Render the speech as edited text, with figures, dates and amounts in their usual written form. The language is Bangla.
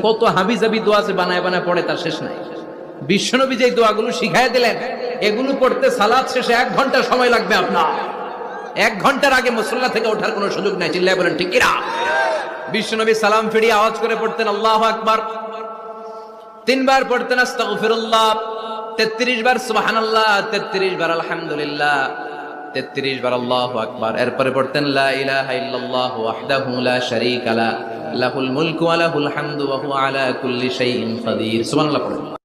কত হাবিজাবি দোয়া আছে বানায় বানায় পড়ে, তার শেষ নাই। বিশ্বনবী যে দোয়াগুলো শিখাই দিলেন, এগুলো পড়তে সালাত শেষে 1 ঘন্টা সময় লাগবে আপনার। 1 ঘন্টার আগে মুসল্লা থেকে ওঠার কোনো সুযোগ নাই। চিল্লায় বলেন ঠিক কিনা? বিশ্বনবী সালাম ফিরিয়ে আওয়াজ করে পড়তেন আল্লাহু আকবার, 3 বার পড়তেন আস্তাগফিরুল্লাহ, 33 বার সুবহানাল্লাহ, 33 বার আলহামদুলিল্লাহ, 33 বার আল্লাহু আকবার। এরপরে পড়তেন লা ইলাহা ইল্লাল্লাহু ওয়াহদাহু লা শারীকা লা, লাহুল মুলকু ওয়া লাহুল হামদু ওয়া হুয়া আলা কুল্লি শাইইন কাদির। সুবহানাল্লাহ পড়েন।